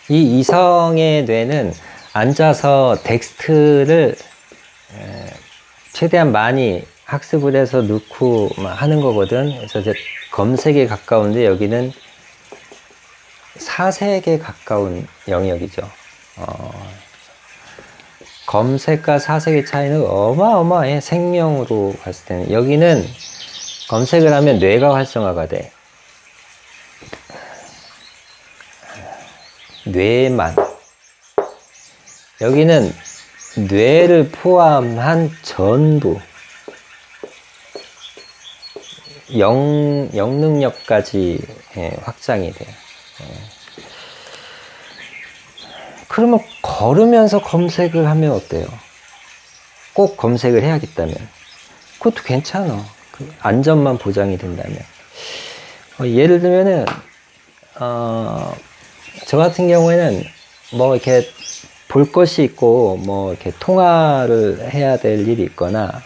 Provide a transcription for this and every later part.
이 이성의 뇌는 앉아서 텍스트를 최대한 많이 학습을 해서 넣고 하는 거거든. 그래서 이제 검색에 가까운데 여기는 사색에 가까운 영역이죠. 검색과 사색의 차이는 어마어마해. 생명으로 봤을 때는. 여기는 검색을 하면 뇌가 활성화가 돼. 뇌만. 여기는 뇌를 포함한 전부 영능력까지 확장이 돼요. 그러면 걸으면서 검색을 하면 어때요? 꼭 검색을 해야겠다면 그것도 괜찮아. 그 안전만 보장이 된다면. 예를 들면은 저 같은 경우에는 뭐 이렇게 볼 것이 있고 뭐 이렇게 통화를 해야 될 일이 있거나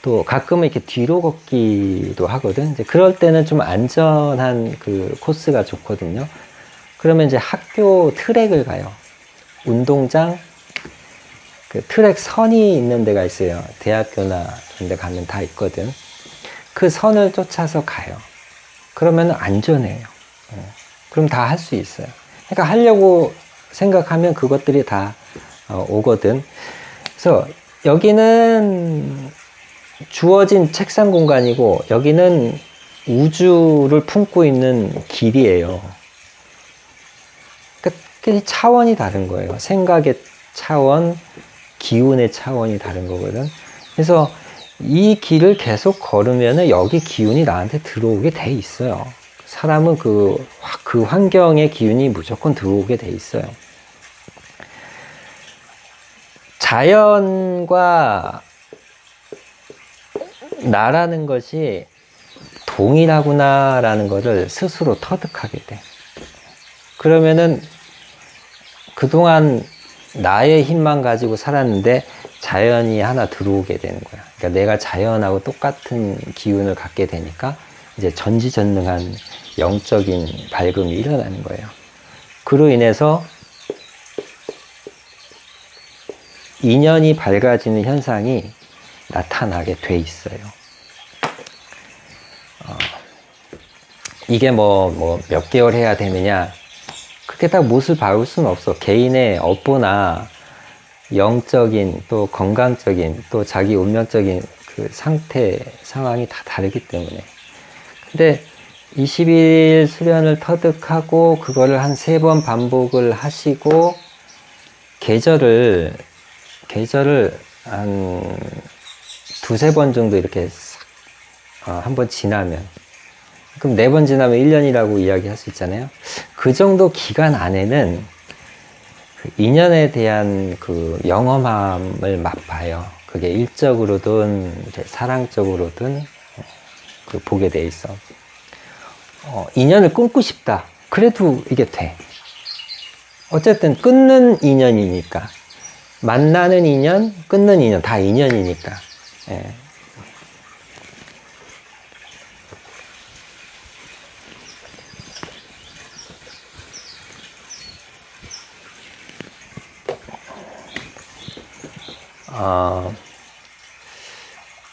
또 가끔은 이렇게 뒤로 걷기도 하거든. 이제 그럴 때는 좀 안전한 그 코스가 좋거든요. 그러면 이제 학교 트랙을 가요. 운동장 그 트랙 선이 있는 데가 있어요. 대학교나 그런 데 가면 다 있거든. 그 선을 쫓아서 가요. 그러면 안전해요. 그럼 다 할 수 있어요. 그러니까 하려고 생각하면 그것들이 다 오거든. 그래서 여기는 주어진 책상 공간이고 여기는 우주를 품고 있는 길이에요. 그러니까 차원이 다른 거예요. 생각의 차원, 기운의 차원이 다른 거거든. 그래서 이 길을 계속 걸으면 여기 기운이 나한테 들어오게 돼 있어요. 사람은 그 환경의 기운이 무조건 들어오게 돼 있어요. 자연과 나라는 것이 동일하구나라는 것을 스스로 터득하게 돼. 그러면은 그동안 나의 힘만 가지고 살았는데 자연이 하나 들어오게 되는 거야. 그러니까 내가 자연하고 똑같은 기운을 갖게 되니까 이제 전지전능한 영적인 밝음이 일어나는 거예요. 그로 인해서 인연이 밝아지는 현상이 나타나게 돼 있어요. 이게 뭐 몇 개월 해야 되느냐, 그렇게 딱 못을 박을 수는 없어. 개인의 업보나 영적인 또 건강적인 또 자기 운명적인 그 상태 상황이 다 다르기 때문에. 근데 20일 수련을 터득하고 그거를 한 3번 반복을 하시고 계절을 한 2-3번 정도 이렇게 한번 지나면, 그럼 4번 지나면 1년이라고 이야기할 수 있잖아요. 그 정도 기간 안에는 그 인연에 대한 그 영험함을 맛봐요. 그게 일적으로든 사랑적으로든 그 보게 돼 있어. 인연을 끊고 싶다. 그래도 이게 돼. 어쨌든 끊는 인연이니까. 만나는 인연, 끊는 인연, 다 인연이니까. 예.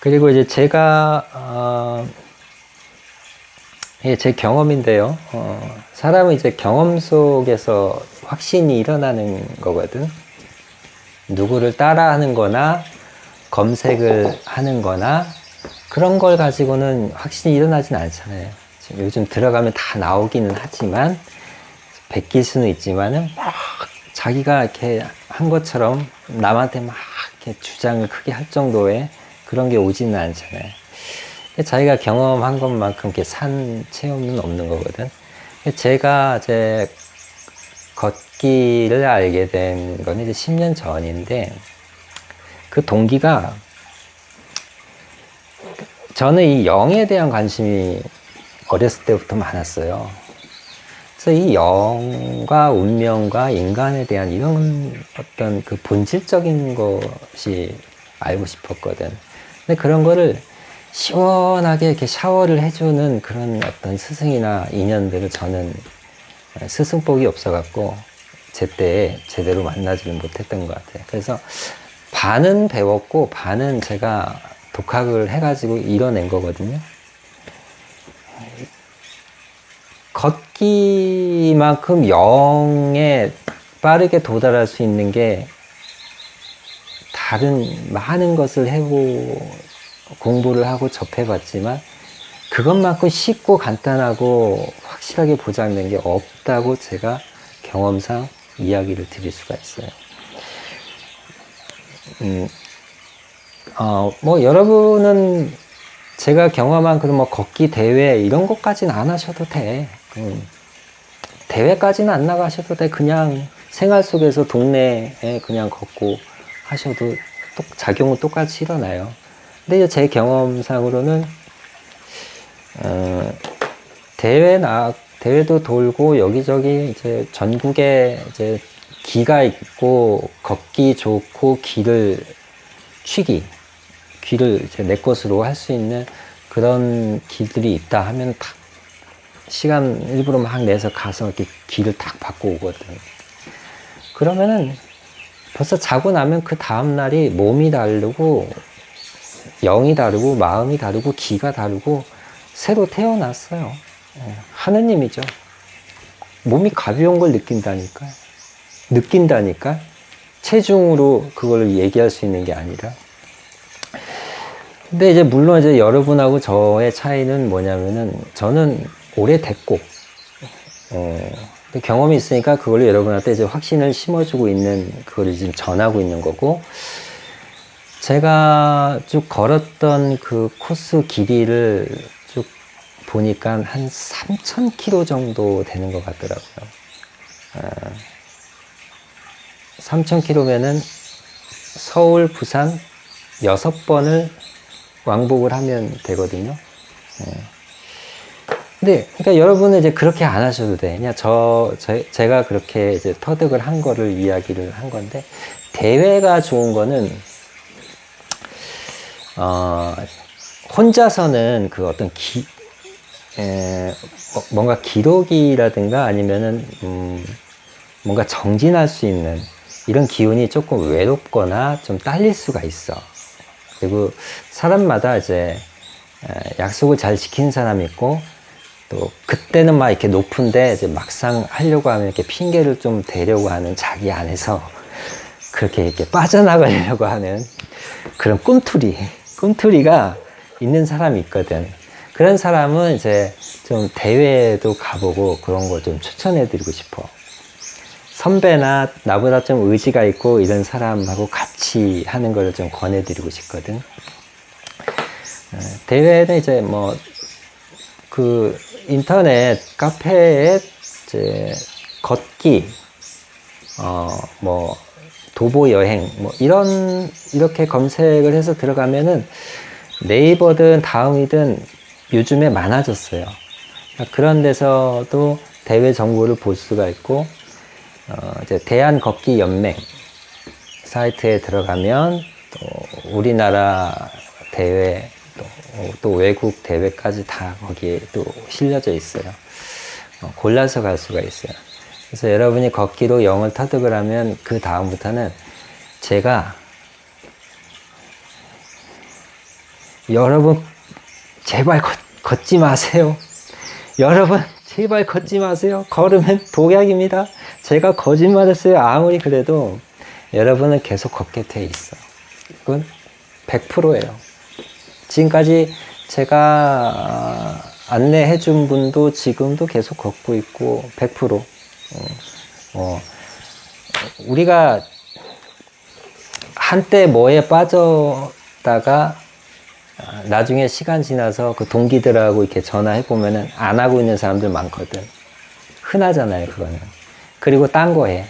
그리고 이제 제가, 제 경험인데요. 사람은 이제 경험 속에서 확신이 일어나는 거거든. 누구를 따라하는 거나, 검색을 하는 거나, 그런 걸 가지고는 확신이 일어나진 않잖아요. 지금 요즘 들어가면 다 나오기는 하지만, 베낄 수는 있지만은, 막 자기가 이렇게 한 것처럼 남한테 막 이렇게 주장을 크게 할 정도의 그런 게 오지는 않잖아요. 자기가 경험한 것만큼 이렇게 산 체험은 없는 거거든. 제가 이제 걷기를 알게 된 건 이제 10년 전인데, 그 동기가, 저는 이 영에 대한 관심이 어렸을 때부터 많았어요. 그래서 이 영과 운명과 인간에 대한 이런 어떤 그 본질적인 것이 알고 싶었거든. 근데 그런 거를 시원하게 이렇게 샤워를 해주는 그런 어떤 스승이나 인연들을 저는 스승복이 없어갖고 제때 제대로 만나지를 못했던 것 같아요. 그래서 반은 배웠고 반은 제가 독학을 해가지고 이뤄낸 거거든요. 걷기만큼 영에 빠르게 도달할 수 있는 게 다른 많은 것을 공부를 하고 접해봤지만 그것만큼 쉽고 간단하고 확실하게 보장된 게 없다고 제가 경험상 이야기를 드릴 수가 있어요. 뭐 여러분은 제가 경험한 그런 뭐 걷기 대회 이런 것까지는 안 하셔도 돼. 대회까지는 안 나가셔도 돼. 그냥 생활 속에서 동네에 그냥 걷고 하셔도 작용은 똑같이 일어나요. 근데 제 경험상으로는 대회도 돌고 여기저기 이제 전국에 이제 기가 있고 걷기 좋고 귀를 이제 내 것으로 할 수 있는 그런 길들이 있다 하면 탁 시간 일부러 막 내서 가서 이렇게 길을 탁 받고 오거든. 그러면은 벌써 자고 나면 그 다음날이 몸이 다르고 영이 다르고 마음이 다르고 기가 다르고 새로 태어났어요. 하느님이죠. 몸이 가벼운 걸 느낀다니까. 체중으로 그걸 얘기할 수 있는 게 아니라. 근데 이제 물론 이제 여러분하고 저의 차이는 뭐냐면은 저는 오래됐고 경험이 있으니까 그걸로 여러분한테 이제 확신을 심어주고 있는 그걸 지금 전하고 있는 거고, 제가 쭉 걸었던 그 코스 길이를 쭉 보니까 한 3,000km 정도 되는 것 같더라고요. 3,000km면은 서울, 부산 6번을 왕복을 하면 되거든요. 근데, 그러니까 여러분은 이제 그렇게 안 하셔도 돼. 그냥 제가 그렇게 이제 터득을 한 거를 이야기를 한 건데, 대회가 좋은 거는, 혼자서는 그 어떤 뭔가 기록이라든가 아니면은, 뭔가 정진할 수 있는 이런 기운이 조금 외롭거나 좀 딸릴 수가 있어. 그리고 사람마다 이제 약속을 잘 지키는 사람이 있고, 또 그때는 막 이렇게 높은데 이제 막상 하려고 하면 이렇게 핑계를 좀 대려고 하는 자기 안에서 그렇게 이렇게 빠져나가려고 하는 그런 꿈틀이가 있는 사람이 있거든. 그런 사람은 이제 좀 대회도 가보고 그런 거 좀 추천해드리고 싶어. 선배나 나보다 좀 의지가 있고 이런 사람하고 같이 하는 거를 좀 권해드리고 싶거든. 대회는 이제 뭐 그 인터넷 카페에 이제 걷기, 뭐 도보 여행, 뭐 이렇게 검색을 해서 들어가면은 네이버든 다음이든 요즘에 많아졌어요. 그런 데서도 대회 정보를 볼 수가 있고, 이제 대한걷기연맹 사이트에 들어가면 또 우리나라 대회 또 외국 대회까지 다 거기에 또 실려져 있어요. 골라서 갈 수가 있어요. 그래서 여러분이 걷기로 영을 터득을 하면 그 다음부터는 제가 여러분 제발 걷지 마세요. 여러분 제발 걷지 마세요. 걸으면 독약입니다. 제가 거짓말했어요. 아무리 그래도 여러분은 계속 걷게 돼 있어. 이건 100%예요. 지금까지 제가 안내해 준 분도 지금도 계속 걷고 있고 100%. 우리가 한때 뭐에 빠졌다가 나중에 시간 지나서 그 동기들하고 이렇게 전화해 보면은 안 하고 있는 사람들 많거든. 흔하잖아요, 그거는. 그리고 딴 거 해.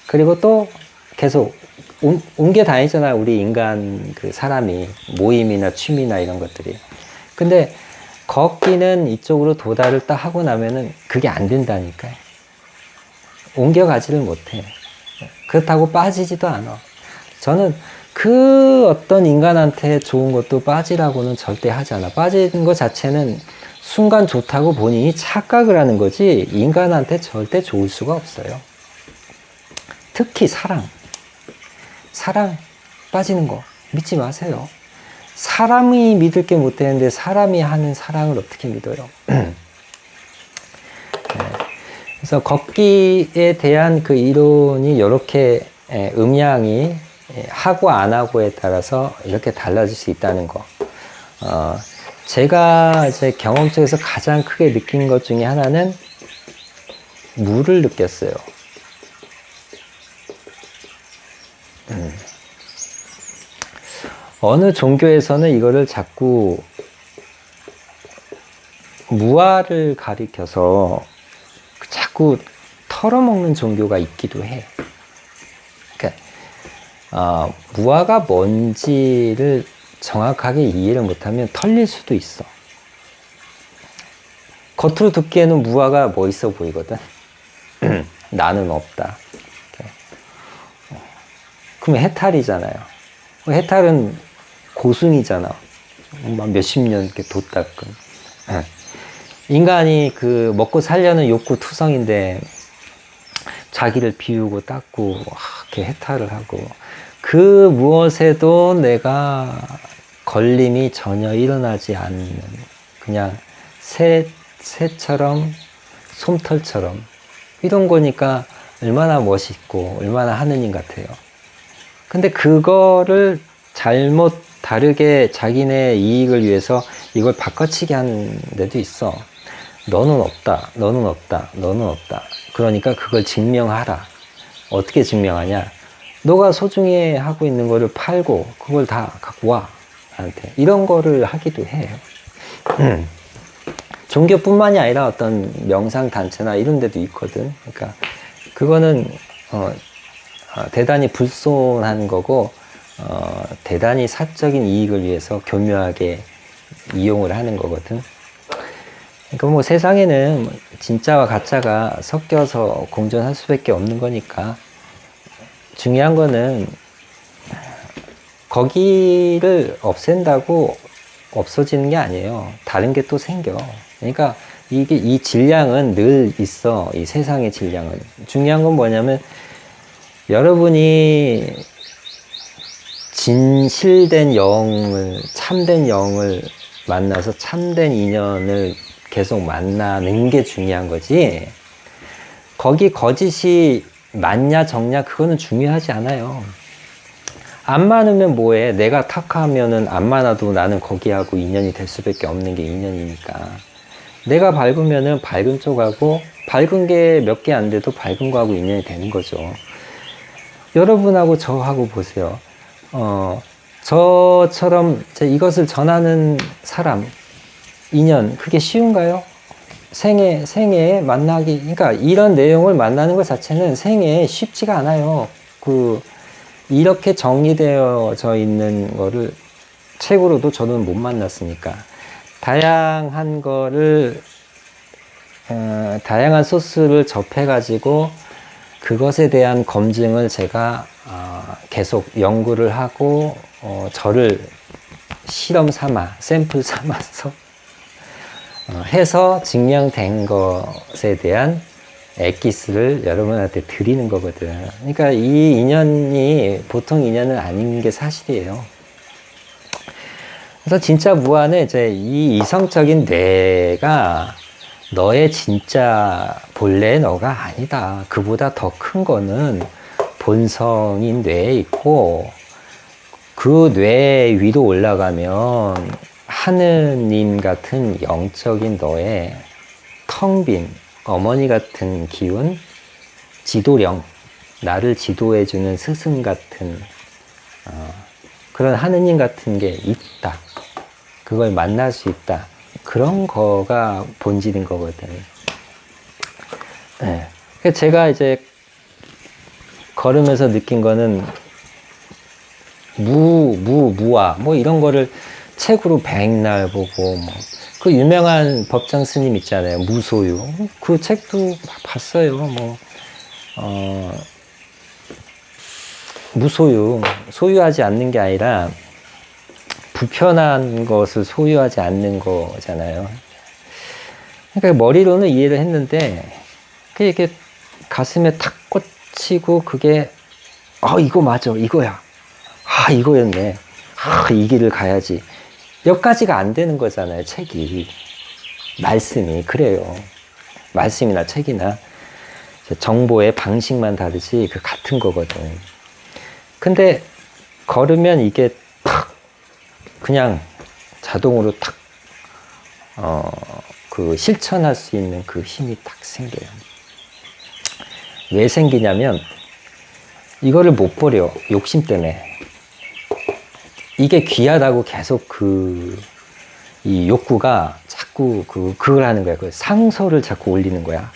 그리고 또 계속 옮겨 다니잖아요, 우리 인간 그 사람이. 모임이나 취미나 이런 것들이. 근데 걷기는 이쪽으로 도달을 딱 하고 나면은 그게 안 된다니까요. 옮겨가지를 못해. 그렇다고 빠지지도 않아. 저는 그 어떤 인간한테 좋은 것도 빠지라고는 절대 하지 않아. 빠지는 것 자체는 순간 좋다고 본인이 착각을 하는 거지 인간한테 절대 좋을 수가 없어요. 특히 사랑 빠지는 거 믿지 마세요. 사람이 믿을 게 못 되는데 사람이 하는 사랑을 어떻게 믿어요? 그래서 걷기에 대한 그 이론이 이렇게 음양이 하고 안 하고에 따라서 이렇게 달라질 수 있다는 거. 제가 제 경험 속에서 가장 크게 느낀 것 중에 하나는 무를 느꼈어요. 어느 종교에서는 이거를 자꾸 무아를 가리켜서 자꾸 털어먹는 종교가 있기도 해. 그러니까 무아가 뭔지를 정확하게 이해를 못하면 털릴 수도 있어. 겉으로 듣기에는 무아가 멋있어 보이거든. 나는 없다. 그러면 해탈이잖아요. 해탈은 고승이잖아. 몇십 년 이렇게 돛 닦은. 인간이 그 먹고 살려는 욕구 투성인데 자기를 비우고 닦고 이렇게 해탈을 하고 그 무엇에도 내가 걸림이 전혀 일어나지 않는 그냥 새처럼 솜털처럼 이런 거니까 얼마나 멋있고 얼마나 하느님 같아요. 근데 그거를 잘못 다르게 자기네 이익을 위해서 이걸 바꿔치기 하는 데도 있어. 너는 없다. 너는 없다. 너는 없다. 그러니까 그걸 증명하라. 어떻게 증명하냐? 너가 소중히 하고 있는 거를 팔고 그걸 다 갖고 와. 나한테. 이런 거를 하기도 해요. 종교뿐만이 아니라 어떤 명상단체나 이런 데도 있거든. 그러니까 그거는 대단히 불손한 거고 대단히 사적인 이익을 위해서 교묘하게 이용을 하는 거거든. 그러니까 뭐 세상에는 진짜와 가짜가 섞여서 공존할 수밖에 없는 거니까 중요한 거는 거기를 없앤다고 없어지는 게 아니에요. 다른 게 또 생겨. 그러니까 이 질량은 늘 있어. 이 세상의 질량은. 중요한 건 뭐냐면 여러분이 진실된 영을, 참된 영을 만나서 참된 인연을 계속 만나는 게 중요한 거지. 거기 거짓이 맞냐 적냐 그거는 중요하지 않아요. 안 많으면 뭐해. 내가 탁하면은 안 많아도 나는 거기하고 인연이 될 수밖에 없는 게 인연이니까. 내가 밝으면은 밝은 쪽하고 밝은 게 몇 개 안 돼도 밝은 거하고 인연이 되는 거죠. 여러분하고 저하고 보세요. 저처럼 이것을 전하는 사람, 인연, 그게 쉬운가요? 생애에 만나기, 그러니까 이런 내용을 만나는 것 자체는 생애에 쉽지가 않아요. 이렇게 정리되어져 있는 거를 책으로도 저는 못 만났으니까. 다양한 거를, 다양한 소스를 접해가지고 그것에 대한 검증을 제가 계속 연구를 하고 저를 실험 삼아 샘플 삼아서 해서 증명된 것에 대한 엑기스를 여러분한테 드리는 거거든. 그러니까 이 인연이 보통 인연은 아닌 게 사실이에요. 그래서 진짜 무아는 이제 이 이성적인 뇌가 너의 진짜 본래의 너가 아니다. 그보다 더 큰 거는 본성인 뇌에 있고 그 뇌 위로 올라가면 하느님 같은 영적인 너의 텅 빈 어머니 같은 기운, 지도령, 나를 지도해주는 스승 같은 그런 하느님 같은 게 있다. 그걸 만날 수 있다. 그런 거가 본질인 거거든. 네. 제가 이제 걸으면서 느낀 거는 무아 뭐 이런 거를 책으로 백날 보고 그 유명한 법정 스님 있잖아요. 무소유. 그 책도 봤어요. 무소유, 소유하지 않는 게 아니라 불편한 것을 소유하지 않는 거잖아요. 그러니까 머리로는 이해를 했는데 그게 이렇게 가슴에 탁 꽂히고 그게 이거 맞아, 이거야, 이거였네, 이 길을 가야지, 여기까지가 안 되는 거잖아요. 책이, 말씀이 그래요. 말씀이나 책이나 정보의 방식만 다르지 그 같은 거거든. 근데 걸으면 이게 탁 그냥 자동으로 탁 그 실천할 수 있는 그 힘이 딱 생겨요. 왜 생기냐면 이거를 못 버려, 욕심 때문에. 이게 귀하다고 계속 이 욕구가 자꾸 그걸 하는 거야. 그 상소를 자꾸 올리는 거야.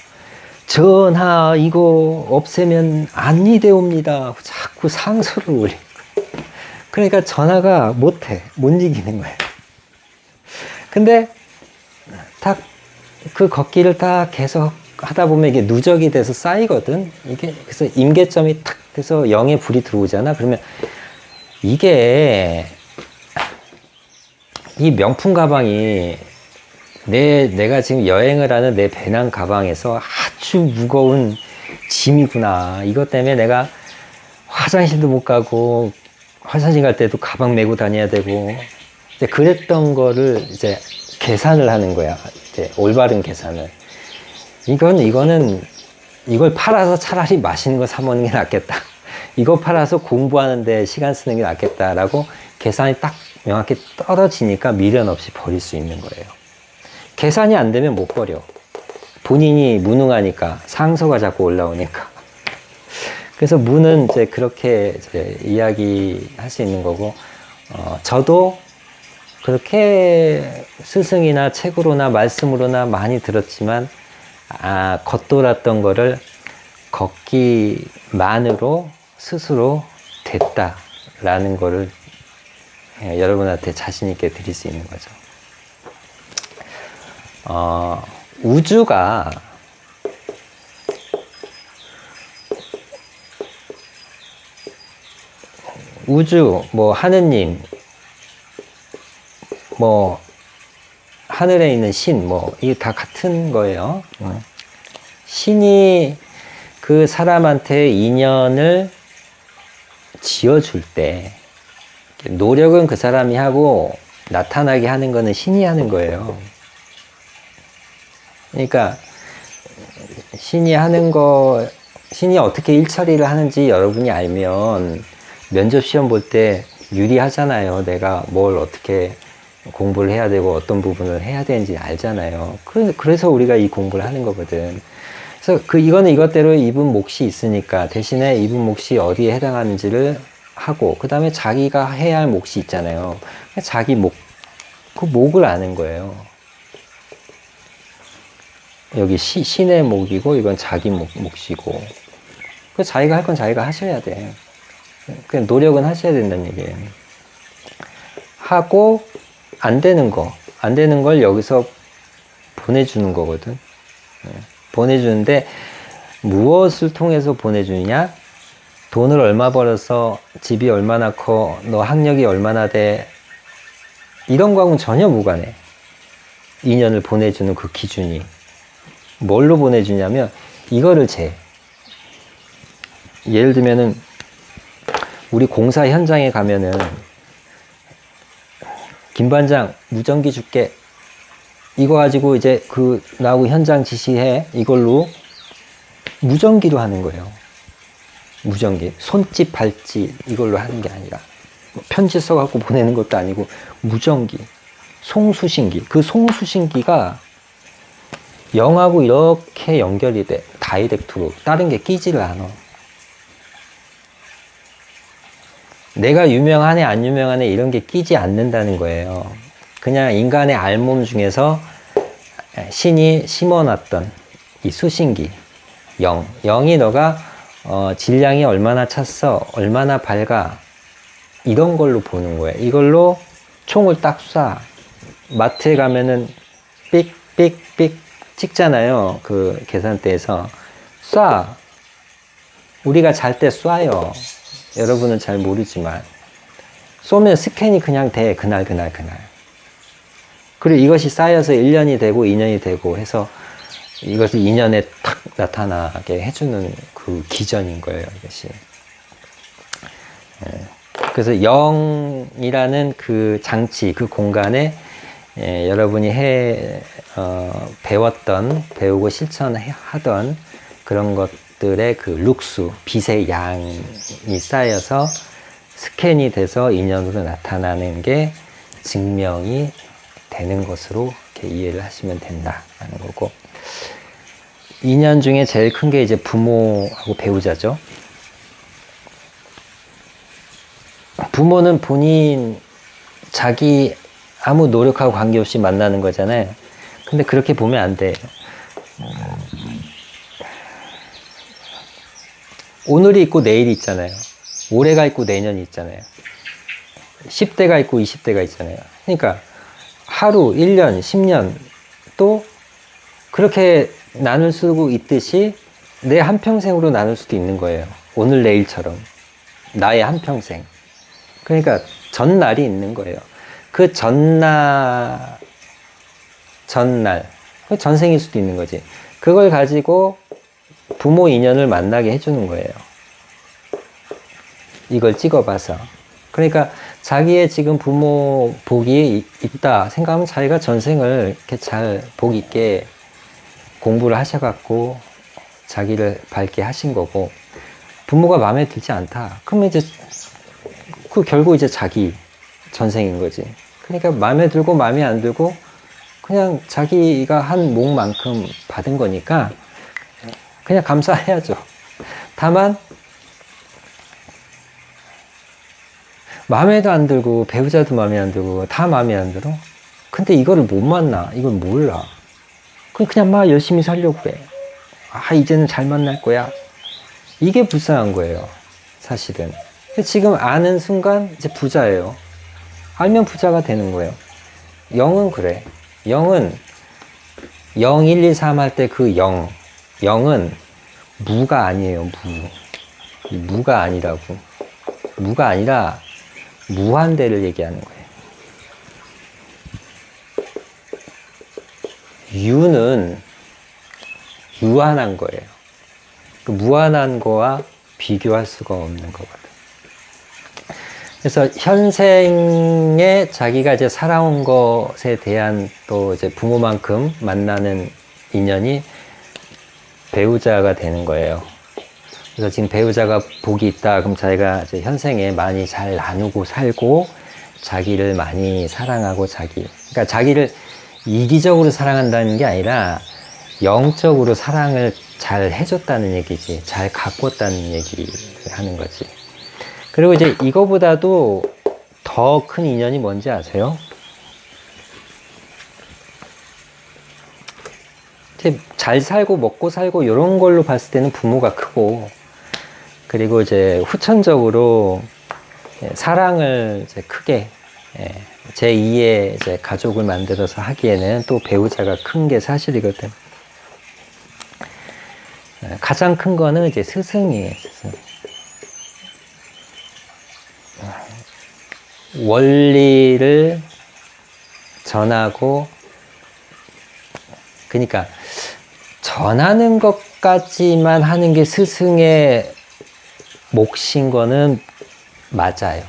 전하, 이거 없애면 안이 되옵니다. 자꾸 상소를 올리는 거야. 그러니까 전하가 못해, 못 이기는 거야. 근데 딱 그 걷기를 딱 계속 하다 보면 이게 누적이 돼서 쌓이거든. 이게 그래서 임계점이 탁 돼서 영의 불이 들어오잖아. 그러면 이게 이 명품 가방이 내가 지금 여행을 하는 내 배낭 가방에서 아주 무거운 짐이구나. 이것 때문에 내가 화장실도 못 가고 화장실 갈 때도 가방 메고 다녀야 되고 이제 그랬던 거를 이제 계산을 하는 거야. 이제 올바른 계산을. 이거는 이걸 팔아서 차라리 맛있는 거 사 먹는 게 낫겠다. 이거 팔아서 공부하는데 시간 쓰는 게 낫겠다라고 계산이 딱 명확히 떨어지니까 미련 없이 버릴 수 있는 거예요. 계산이 안 되면 못 버려. 본인이 무능하니까, 상소가 자꾸 올라오니까. 그래서 무는 이제 그렇게 이제 이야기할 수 있는 거고, 저도 그렇게 스승이나 책으로나 말씀으로나 많이 들었지만, 겉돌았던 거를 걷기만으로 스스로 됐다라는 거를 여러분한테 자신있게 드릴 수 있는 거죠. 우주가 뭐 하느님, 뭐 하늘에 있는 신, 뭐 이게 다 같은 거예요. 신이 그 사람한테 인연을 지어줄 때 노력은 그 사람이 하고 나타나게 하는 거는 신이 하는 거예요. 그러니까 신이 어떻게 일처리를 하는지 여러분이 알면 면접 시험 볼 때 유리하잖아요. 내가 뭘 어떻게 공부를 해야 되고 어떤 부분을 해야 되는지 알잖아요. 그래서 우리가 이 공부를 하는 거거든. 그래서 이거는 이것대로 입은 몫이 있으니까 대신에 입은 몫이 어디에 해당하는지를 하고 그 다음에 자기가 해야 할 몫이 있잖아요. 자기 그 몫을 아는 거예요. 여기 신의 몫이고 이건 자기 몫이고 그 자기가 할 건 자기가 하셔야 돼. 그냥 노력은 하셔야 된다는 얘기예요. 하고 안 되는 걸 여기서 보내주는 거거든. 보내주는데 무엇을 통해서 보내주느냐? 돈을 얼마 벌어서 집이 얼마나 커, 너 학력이 얼마나 돼, 이런 거하고는 전혀 무관해. 인연을 보내주는 그 기준이 뭘로 보내주냐면 이거를 예를 들면은 우리 공사 현장에 가면은 김 반장 무전기 줄게, 이거 가지고 이제 나하고 현장 지시해, 이걸로 무전기로 하는 거예요. 무전기, 손짓 발짓 이걸로 하는 게 아니라 편지 써갖고 보내는 것도 아니고 무전기, 송수신기. 그 송수신기가 영하고 이렇게 연결이 돼. 다이렉트로. 다른 게 끼지를 않아. 내가 유명하네 안 유명하네 이런 게 끼지 않는다는 거예요. 그냥 인간의 알몸 중에서 신이 심어놨던 이 수신기, 영이 너가 질량이 얼마나 찼어, 얼마나 밝아, 이런 걸로 보는 거예요. 이걸로 총을 딱 쏴. 마트에 가면은 삑삑삑 찍잖아요. 그 계산대에서 쏴. 우리가 잘 때 쏴요. 여러분은 잘 모르지만 쏘면 스캔이 그냥 돼. 그날. 그리고 이것이 쌓여서 1년이 되고 2년이 되고 해서 이것을 2년에 탁 나타나게 해주는 그 기전인 거예요, 이것이. 그래서 영이라는 그 장치, 그 공간에 여러분이 배우고 실천하던 그런 것들의 그 룩수, 빛의 양이 쌓여서 스캔이 돼서 인연으로 나타나는 게 증명이 되는 것으로 이렇게 이해를 하시면 된다라는 거고, 인연 중에 제일 큰 게 이제 부모하고 배우자죠. 부모는 본인 자기 아무 노력하고 관계없이 만나는 거잖아요. 근데 그렇게 보면 안 돼. 오늘이 있고 내일이 있잖아요. 올해가 있고 내년이 있잖아요. 10대가 있고 20대가 있잖아요. 그러니까 하루, 1년, 10년 또 그렇게 나눌 수 있듯이 내 한평생으로 나눌 수도 있는 거예요. 오늘 내일처럼 나의 한평생. 그러니까 전날이 있는 거예요. 그 전날 전생일 수도 있는 거지. 그걸 가지고 부모 인연을 만나게 해주는 거예요. 이걸 찍어봐서. 그러니까 자기의 지금 부모 복이 있다 생각하면 자기가 전생을 이렇게 잘 복 있게 공부를 하셔갖고 자기를 밝게 하신 거고, 부모가 마음에 들지 않다. 그러면 이제 결국 이제 자기 전생인 거지. 그러니까 마음에 들고 마음에 안 들고 그냥 자기가 한 몫만큼 받은 거니까 그냥 감사해야죠. 다만 마음에도 안 들고 배우자도 마음에 안 들고 다 마음에 안 들어. 근데 이거를 못 만나. 이걸 몰라. 그냥 막 열심히 살려고 해. 이제는 잘 만날 거야. 이게 불쌍한 거예요, 사실은. 지금 아는 순간 이제 부자예요. 알면 부자가 되는 거예요. 영은 그래. 영은 0, 1, 2, 3 할 때 그 0. 영은 무가 아니에요, 무가 아니라고. 무가 아니라 무한대를 얘기하는 거예요. 유는 유한한 거예요. 그 무한한 거와 비교할 수가 없는 거거든. 그래서 현생에 자기가 이제 살아온 것에 대한 또 이제 부모만큼 만나는 인연이 배우자가 되는 거예요. 그래서 지금 배우자가 복이 있다. 그럼 자기가 이제 현생에 많이 잘 나누고 살고 자기를 많이 사랑하고 그러니까 자기를 이기적으로 사랑한다는 게 아니라 영적으로 사랑을 잘 해줬다는 얘기지. 잘 가꿨다는 얘기를 하는 거지. 그리고 이제 이거보다도 더 큰 인연이 뭔지 아세요? 이제 잘 살고 먹고 살고 이런 걸로 봤을 때는 부모가 크고, 그리고 이제 후천적으로 사랑을 이제 크게 제2의 이제 가족을 만들어서 하기에는 또 배우자가 큰 게 사실이거든. 가장 큰 거는 이제 스승이에요, 스승. 원리를 전하고, 그러니까 전하는 것까지만 하는 게 스승의 몫인 거는 맞아요.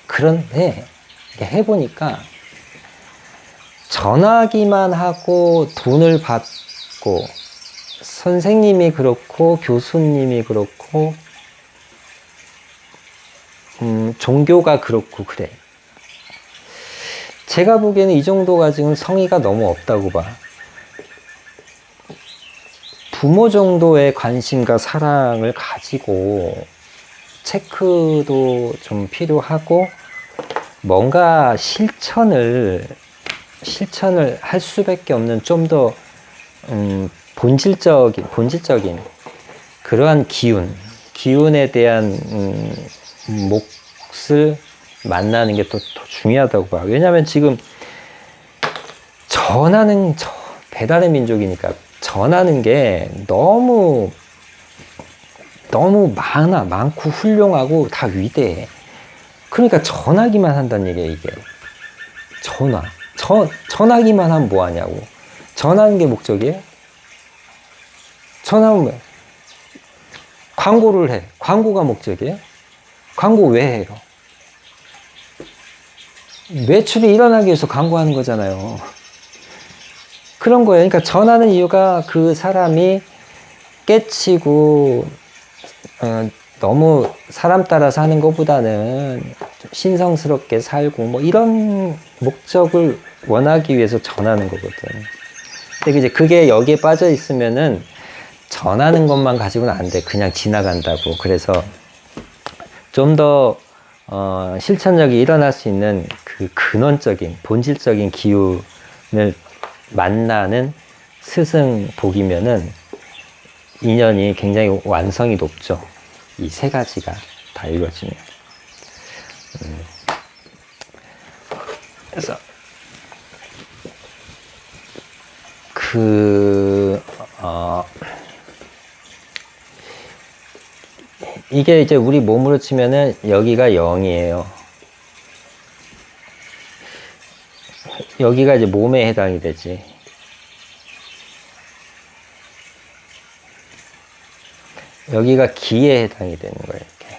그런데 해보니까 전하기만 하고 돈을 받고, 선생님이 그렇고 교수님이 그렇고 종교가 그렇고 그래. 제가 보기에는 이 정도가 지금 성의가 너무 없다고 봐. 부모 정도의 관심과 사랑을 가지고 체크도 좀 필요하고, 뭔가 실천을 할 수밖에 없는 좀 더 본질적인 그러한 기운에 대한 몫을 만나는 게 또 중요하다고 봐. 왜냐하면 지금 배달의 민족이니까 전하는 게 너무 너무 많고 훌륭하고 다 위대해. 그러니까 전하기만 한다는 얘기야, 이게. 전하기만 하면 뭐 하냐고. 전하는 게 목적이에요? 전하면 뭐? 광고를 해. 광고가 목적이에요? 광고 왜 해요? 매출이 일어나기 위해서 광고하는 거잖아요. 그런 거예요. 그러니까 전하는 이유가 그 사람이 깨치고 너무 사람 따라서 하는 것보다는 좀 신성스럽게 살고 뭐 이런 목적을 원하기 위해서 전하는 거거든. 근데 이제 그게 여기에 빠져 있으면은 전하는 것만 가지고는 안 돼. 그냥 지나간다고. 그래서 좀 더 실천력이 일어날 수 있는 그 근원적인 본질적인 기운을 만나는 스승복이면은 인연이 굉장히 완성이 높죠. 이 세 가지가 다 이루어지면. 그래서 이게 이제 우리 몸으로 치면은 여기가 0이에요. 여기가 이제 몸에 해당이 되지. 여기가 기에 해당이 되는 거예요, 이렇게.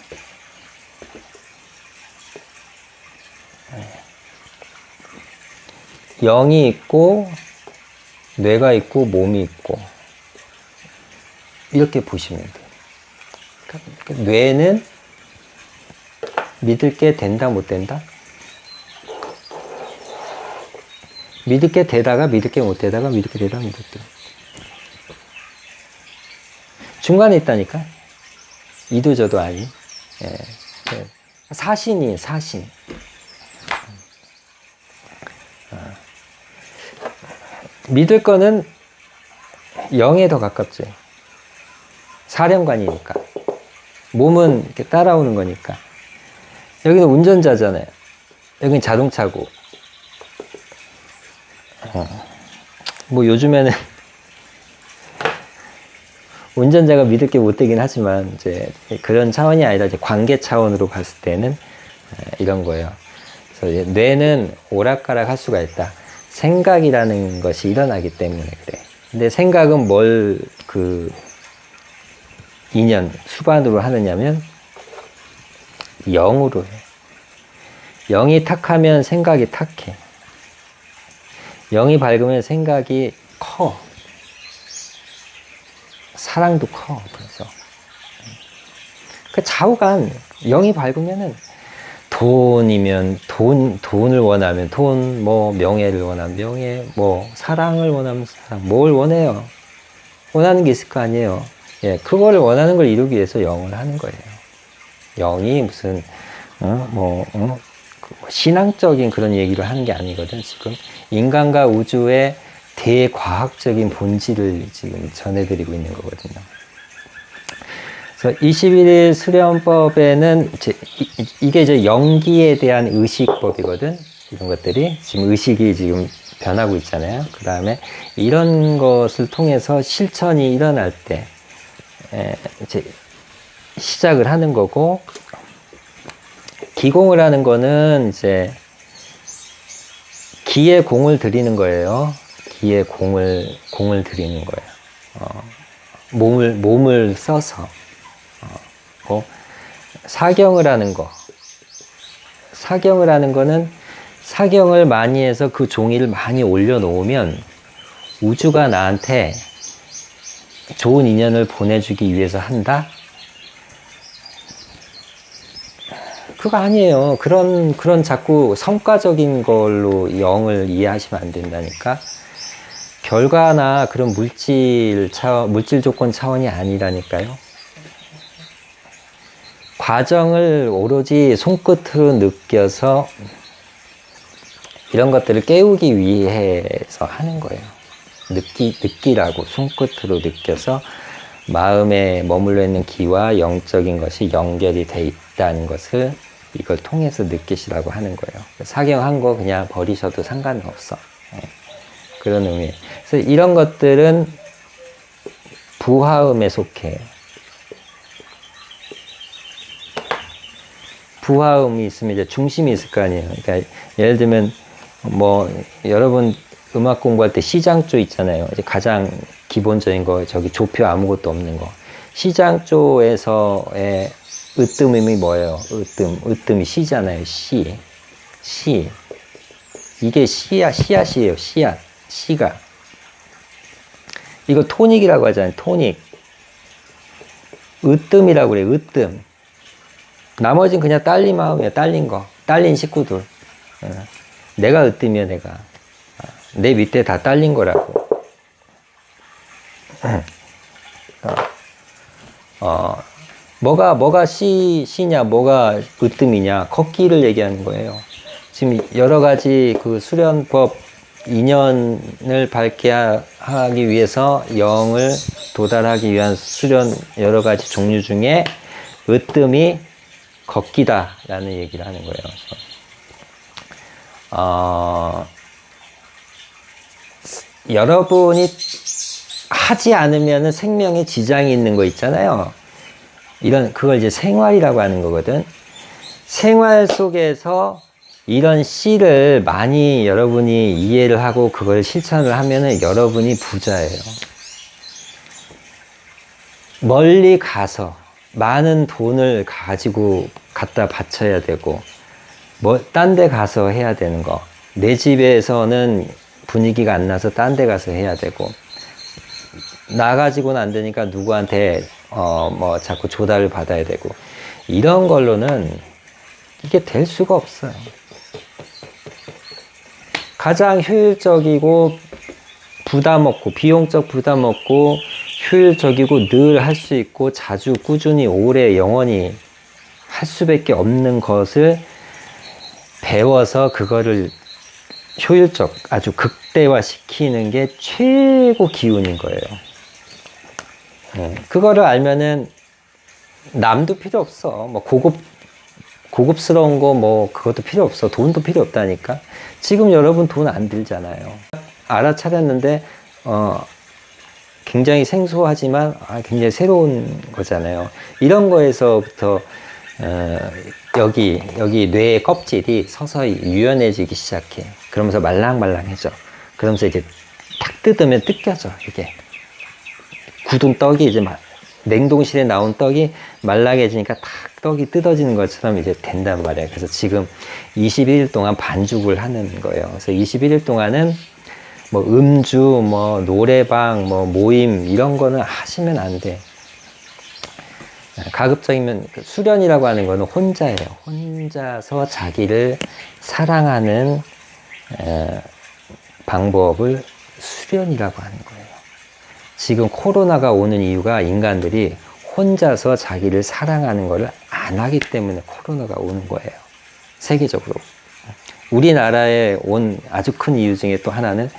0이 있고, 뇌가 있고, 몸이 있고. 이렇게 보시면 돼요. 그러니까 뇌는 믿을 게 된다, 못 된다? 믿을 게 되다가, 믿을 게 못 되다가, 믿을 게 되다가, 못 되다가. 중간에 있다니까? 이도저도 아니. 예. 사신이 사신. 믿을 거는 0에 더 가깝지. 사령관이니까. 몸은 이렇게 따라오는 거니까. 여기는 운전자잖아요. 여기는 자동차고. 뭐 요즘에는 운전자가 믿을 게 못 되긴 하지만 이제 그런 차원이 아니라 이제 관계 차원으로 봤을 때는 이런 거예요. 그래서 뇌는 오락가락 할 수가 있다. 생각이라는 것이 일어나기 때문에 그래. 근데 생각은 뭘 인연, 수반으로 하느냐면 0으로 해. 0이 탁하면 생각이 탁해. 0이 밝으면 생각이 커. 사랑도 커. 그래서 그 좌우간 0이 밝으면은 돈이면 돈을 원하면 돈, 뭐 명예를 원하면 명예, 뭐 사랑을 원하면 사랑, 뭘 원해요? 원하는 게 있을 거 아니에요. 예, 그거를 원하는 걸 이루기 위해서 0을 하는 거예요. 0이 무슨 신앙적인 그런 얘기를 하는 게 아니거든. 지금 인간과 우주의 대과학적인 본질을 지금 전해드리고 있는 거거든요. 그래서 21일 수련법에는 이게 이제 영기에 대한 의식법이거든. 이런 것들이 지금 의식이 지금 변하고 있잖아요. 그 다음에 이런 것을 통해서 실천이 일어날 때 이제 시작을 하는 거고, 기공을 하는 거는 이제 기에 공을 들이는 거예요. 기에 공을 들이는 거예요. 몸을 써서. 사경을 하는 거. 사경을 하는 거는 사경을 많이 해서 그 종이를 많이 올려놓으면 우주가 나한테 좋은 인연을 보내주기 위해서 한다? 그거 아니에요. 그런 자꾸 성과적인 걸로 0을 이해하시면 안 된다니까. 결과나 그런 물질 조건 차원이 아니라니까요. 과정을 오로지 손끝으로 느껴서 이런 것들을 깨우기 위해서 하는 거예요. 느끼라고 손끝으로 느껴서 마음에 머물러 있는 기와 영적인 것이 연결이 돼 있다는 것을 이걸 통해서 느끼시라고 하는 거예요. 사경한 거 그냥 버리셔도 상관은 없어. 그런 의미. 그래서 이런 것들은 부화음에 속해요. 부하음이 있으면 이제 중심이 있을 거 아니에요. 그러니까 예를 들면 뭐 여러분 음악 공부할 때 C장조 있잖아요. 이제 가장 기본적인 거 저기 조표 아무것도 없는 거. C장조에서의 으뜸음이 뭐예요? 으뜸이 C잖아요. C. 이게 씨앗이에요. 씨앗. C가. 이거 토닉이라고 하잖아요. 토닉. 으뜸이라고 그래요. 으뜸. 나머지는 그냥 딸린 마음이에요. 딸린 거. 딸린 식구들. 내가 으뜸이야, 내가. 내 밑에 다 딸린 거라고. 뭐가 C냐, 뭐가 으뜸이냐, 걷기를 얘기하는 거예요. 지금 여러 가지 그 수련법 인연을 밝게 하기 위해서 영을 도달하기 위한 수련 여러 가지 종류 중에 으뜸이 걷기다라는 얘기를 하는 거예요. 여러분이 하지 않으면 생명에 지장이 있는 거 있잖아요. 그걸 이제 생활이라고 하는 거거든. 생활 속에서 이런 C를 많이 여러분이 이해를 하고 그걸 실천을 하면은 여러분이 부자예요. 멀리 가서 많은 돈을 가지고 갖다 바쳐야 되고, 딴 데 가서 해야 되는 거. 내 집에서는 분위기가 안 나서 딴 데 가서 해야 되고, 나 가지고는 안 되니까 누구한테, 자꾸 조달을 받아야 되고, 이런 걸로는 이게 될 수가 없어요. 가장 효율적이고, 비용적 부담 없고, 효율적이고, 늘 할 수 있고, 자주, 꾸준히, 오래, 영원히 할 수밖에 없는 것을 배워서 그거를 효율적, 아주 극대화시키는 게 최고 기운인 거예요. 그거를 알면은 남도 필요 없어. 고급스러운 거 그것도 필요 없어. 돈도 필요 없다니까. 지금 여러분 돈 안 들잖아요. 알아차렸는데 굉장히 생소하지만 굉장히 새로운 거잖아요. 이런 거에서부터 여기 뇌의 껍질이 서서히 유연해지기 시작해. 그러면서 말랑말랑해져. 그러면서 이제 탁 뜯으면 뜯겨져. 이게 굳은 떡이 이제 냉동실에 나온 떡이 말랑해지니까 탁 떡이 뜯어지는 것처럼 이제 된단 말이에요. 그래서 지금 21일 동안 반죽을 하는 거예요. 그래서 21일 동안은 음주, 노래방, 모임 이런 거는 하시면 안 돼. 가급적이면 수련이라고 하는 거는 혼자예요. 혼자서 자기를 사랑하는 방법을 수련이라고 하는 거예요. 지금 코로나가 오는 이유가 인간들이 혼자서 자기를 사랑하는 것을 안 하기 때문에 코로나가 오는 거예요. 세계적으로. 우리나라에 온 아주 큰 이유 중에 또 하나는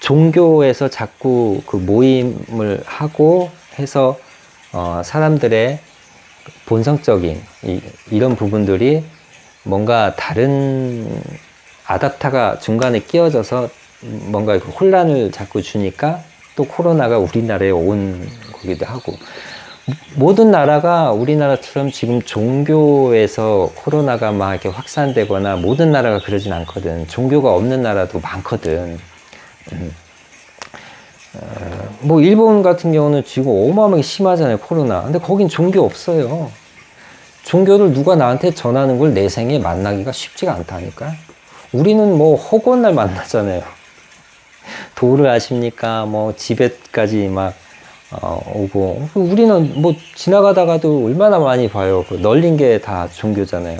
종교에서 자꾸 그 모임을 하고 해서 사람들의 본성적인 이런 부분들이 뭔가 다른 아답타가 중간에 끼어져서 뭔가 혼란을 자꾸 주니까 또 코로나가 우리나라에 온 거기도 하고, 모든 나라가 우리나라처럼 지금 종교에서 코로나가 막 이렇게 확산되거나 모든 나라가 그러진 않거든. 종교가 없는 나라도 많거든. 일본 같은 경우는 지금 어마어마하게 심하잖아요, 코로나. 근데 거긴 종교 없어요. 종교를 누가 나한테 전하는 걸 내 생에 만나기가 쉽지가 않다니까. 우리는 허구한 날 만나잖아요. 도를 아십니까? 집에까지 막 오고. 우리는 지나가다가도 얼마나 많이 봐요. 널린 게 다 종교잖아요.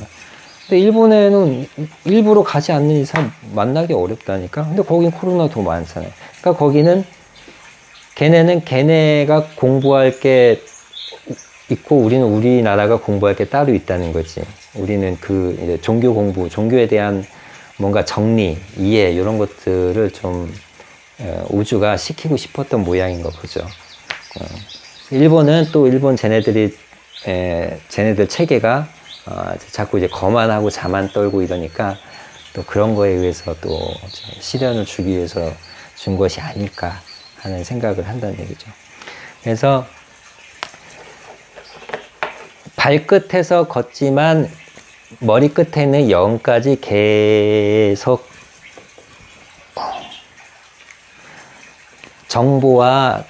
근데 일본에는 일부러 가지 않는 이상 만나기 어렵다니까. 근데 거긴 코로나 더 많잖아요. 그러니까 거기는 걔네는 걔네가 공부할 게 있고 우리는 우리나라가 공부할 게 따로 있다는 거지. 우리는 이제 종교 공부, 종교에 대한 뭔가 정리, 이해 이런 것들을 좀 우주가 시키고 싶었던 모양인 거 보죠. 일본은 또 일본 쟤네들 체계가 자꾸 이제 거만하고 자만 떨고 이러니까 또 그런 거에 의해서 또 시련을 주기 위해서 준 것이 아닐까 하는 생각을 한다는 얘기죠. 그래서 발끝에서 걷지만 머리 끝에는 0까지 계속 정보와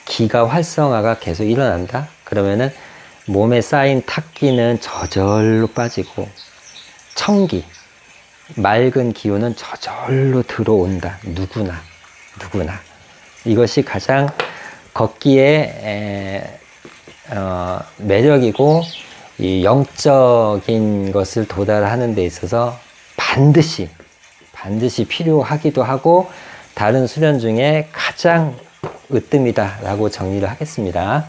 기가 활성화가 계속 일어난다. 그러면은 몸에 쌓인 탁기는 저절로 빠지고 청기, 맑은 기운은 저절로 들어온다. 누구나. 이것이 가장 걷기의 매력이고 이 영적인 것을 도달하는 데 있어서 반드시 필요하기도 하고 다른 수련 중에 가장 으뜸이다 라고 정리를 하겠습니다.